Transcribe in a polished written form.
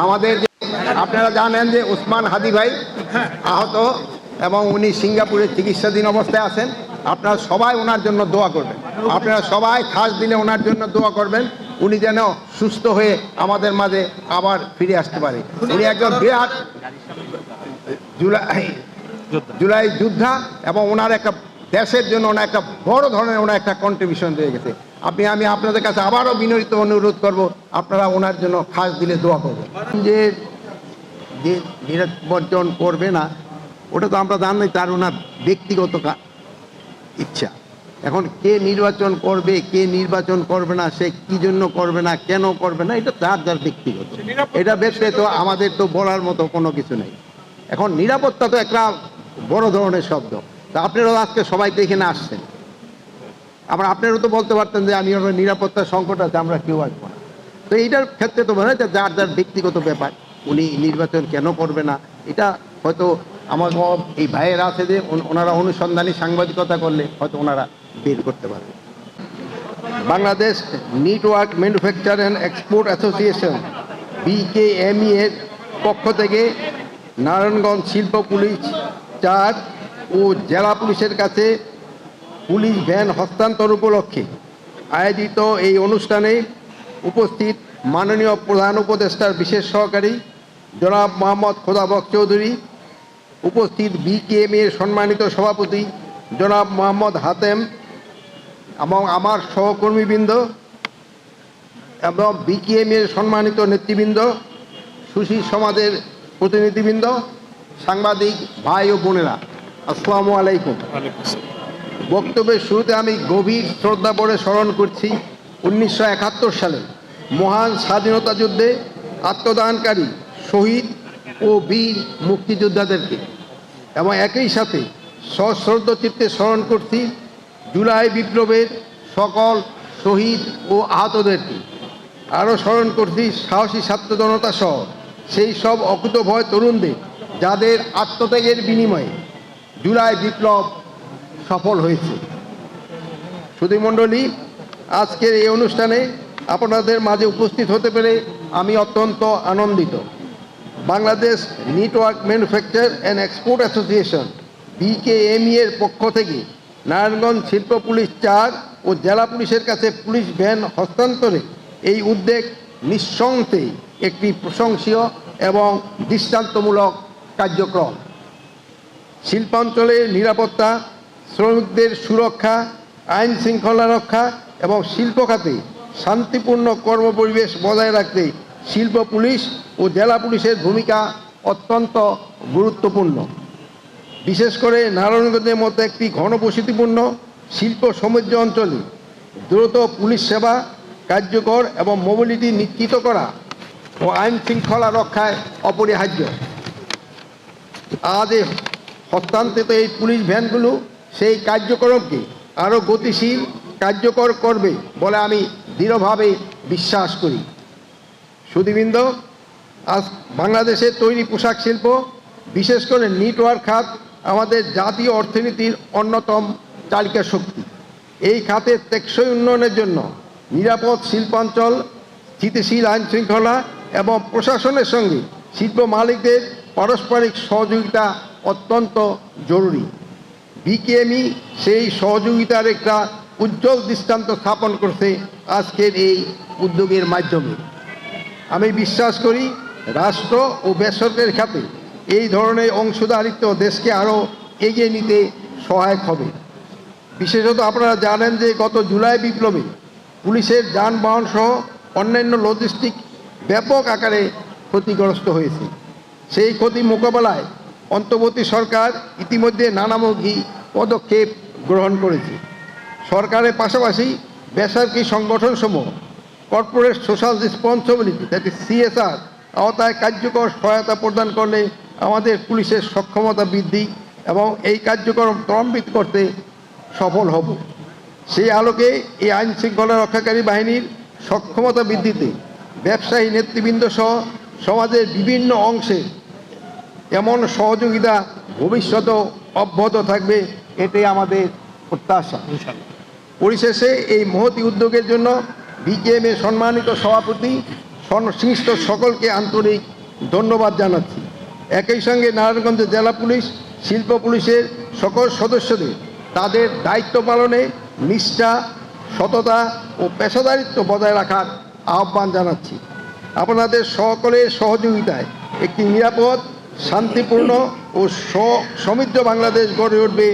আমাদের আপনারা জানেন যে ওসমান হাদি ভাই আহত এবং উনি সিঙ্গাপুরে চিকিৎসাধীন অবস্থায় আছেন। আপনারা সবাই ওনার জন্য দোয়া করবেন। আপনারা সবাই খাস দিলে ওনার জন্য দোয়া করবেন, উনি যেন সুস্থ হয়ে আমাদের মাঝে আবার ফিরে আসতে পারে। উনি একজন বিরাট জুলাই যোদ্ধা এবং ওনার একটা দেশের জন্য ওনার একটা বড় ধরনের ওনার একটা কন্ট্রিবিউশন দিয়ে গেছে। আমি আপনাদের কাছে আবারও বিনীত অনুরোধ করব, আপনারা ওনার জন্য খাস দিলে দোয়া করবেন। যে নির্বাচন করবে না ওটা তো আমরা জানি, তার ওনার ব্যক্তিগত ইচ্ছা। এখন কে নির্বাচন করবে কে নির্বাচন করবে না, সে কি জন্য করবে না, কেন করবে না, এটা তার যার ব্যক্তিগত, এটা ব্যক্তি তো আমাদের তো বলার মতো কোনো কিছু নেই। এখন নিরাপত্তা তো একটা বড় ধরনের শব্দ। তা আপনারাও আজকে সবাই তো এখানে আসছেন, আবার আপনারাও তো বলতে পারতেন যে আমি নিরাপত্তার সংকট আছে, আমরা কেউ আসবো না। তো এইটার ক্ষেত্রে তো মনে হয় যার যার ব্যক্তিগত ব্যাপার, উনি নির্বাচন কেন করবে না এটা হয়তো আমার এই ভাইয়েরা আছে যে ওনারা অনুসন্ধানী সাংবাদিকতা করলে হয়তো ওনারা বের করতে পারবে। Bangladesh network manufacture and export association BKME এর পক্ষ থেকে নারায়ণগঞ্জ শিল্প পুলিশ 4 ও জেলা পুলিশের কাছে পুলিশ ভ্যান হস্তান্তর উপলক্ষে আয়োজিত এই অনুষ্ঠানে উপস্থিত মাননীয় প্রধান উপদেষ্টার বিশেষ সহকারী জনাব মোহাম্মদ খোদাবক্ত চৌধুরী, উপস্থিত BKME এর সম্মানিত সভাপতি জনাব মোহাম্মদ হাতেম এবং আমার সহকর্মীবৃন্দ এবং BKME এর সম্মানিত নেতৃবৃন্দ, সুশীল সমাজের প্রতিনিধিবৃন্দ, সাংবাদিক ভাই ও বোনেরা, আসসালামু আলাইকুম। বক্তব্যের শুরুতে আমি গভীর শ্রদ্ধা ভরে স্মরণ করছি 1971 সালে মহান স্বাধীনতা যুদ্ধে আত্মদানকারী শহীদ ও বীর মুক্তিযোদ্ধাদেরকে, এবং একই সাথে সশ্রদ্ধ চিত্তে স্মরণ করছি জুলাই বিপ্লবের সকল শহীদ ও আহতদেরকে। আরও স্মরণ করছি সাহসী ছাত্র জনতা সহ সেই সব অকুতভয় তরুণদের যাদের আত্মত্যাগের বিনিময়ে জুলাই বিপ্লব সফল হয়েছে। সুধীমণ্ডলী, আজকের এই অনুষ্ঠানে আপনাদের মাঝে উপস্থিত হতে পেরে আমি অত্যন্ত আনন্দিত। Bangladesh network manufacture and export association BKME এর পক্ষ থেকে নারায়ণগঞ্জ শিল্প পুলিশ 4 ও জেলা পুলিশের কাছে পুলিশ ভ্যান হস্তান্তরে এই উদ্যোগ নিঃসন্দেহে একটি প্রশংসনীয় এবং দৃষ্টান্তমূলক কার্যক্রম। শিল্পাঞ্চলের নিরাপত্তা, শ্রমিকদের সুরক্ষা, আইন শৃঙ্খলা রক্ষা এবং শিল্প খাতে শান্তিপূর্ণ কর্মপরিবেশ বজায় রাখতে শিল্প পুলিশ ও জেলা পুলিশের ভূমিকা অত্যন্ত গুরুত্বপূর্ণ। বিশেষ করে নারায়ণগঞ্জের মতো একটি ঘনবসতিপূর্ণ শিল্প সমৃদ্ধ অঞ্চলে দ্রুত পুলিশ সেবা কার্যকর এবং মোবিলিটি নিশ্চিত করা ও আইন শৃঙ্খলা রক্ষায় অপরিহার্য। আজ হস্তান্তরিত এই পুলিশ ভ্যানগুলো সেই কার্যক্রমকে আরও গতিশীল কার্যকর করবে বলে আমি দৃঢ়ভাবে বিশ্বাস করি। সুধীবৃন্দ, আজ বাংলাদেশের তৈরি পোশাক শিল্প, বিশেষ করে নেটওয়ার্ক খাত আমাদের জাতীয় অর্থনীতির অন্যতম চালিকা শক্তি। এই খাতের টেকসই উন্নয়নের জন্য নিরাপদ শিল্পাঞ্চল, স্থিতিশীল আইন শৃঙ্খলা এবং প্রশাসনের সঙ্গে শিল্প মালিকদের পারস্পরিক সহযোগিতা অত্যন্ত জরুরি। BKME সেই সহযোগিতার একটা উজ্জ্বল দৃষ্টান্ত স্থাপন করছে আজকের এই উদ্যোগের মাধ্যমে। আমি বিশ্বাস করি রাষ্ট্র ও বেসরকারি খাতে এই ধরনের অংশীদারিত্ব দেশকে আরও এগিয়ে নিতে সহায়ক হবে। বিশেষত আপনারা জানেন যে গত জুলাই বিপ্লবে পুলিশের যানবাহন সহ অন্যান্য লজিস্টিক ব্যাপক আকারে ক্ষতিগ্রস্ত হয়েছে। সেই ক্ষতি মোকাবেলায় অন্তর্বর্তী সরকার ইতিমধ্যে নানামুখী পদক্ষেপ গ্রহণ করেছে। সরকারের পাশাপাশি বেসরকারি সংগঠনসমূহ কর্পোরেট সোশ্যাল রেসপন্সিবিলিটি CSR আওতায় কার্যকর সহায়তা প্রদান করলে আমাদের পুলিশের সক্ষমতা বৃদ্ধি এবং এই কার্যক্রম ত্বরান্বিত করতে সফল হব। সেই আলোকে এই আইন শৃঙ্খলা রক্ষাকারী বাহিনীর সক্ষমতা বৃদ্ধিতে ব্যবসায়ী নেতৃবৃন্দ সহ সমাজের বিভিন্ন অংশে এমন সহযোগিতা ভবিষ্যতেও অব্যাহত থাকবে, এটাই আমাদের প্রত্যাশা। পরিশেষে এই মহতি উদ্যোগের জন্য BKME সম্মানিত সভাপতি সংশ্লিষ্ট সকলকে আন্তরিক ধন্যবাদ জানাচ্ছি। একই সঙ্গে নারায়ণগঞ্জ জেলা পুলিশ, শিল্প পুলিশের সকল সদস্যদের তাদের দায়িত্ব পালনে নিষ্ঠা, সততা ও পেশাদারিত্ব বজায় রাখার আহ্বান জানাচ্ছি। আপনাদের সকলের সহযোগিতায় একটি নিরাপদ, শান্তিপূর্ণ ও সমৃদ্ধ বাংলাদেশ গড়ে উঠবে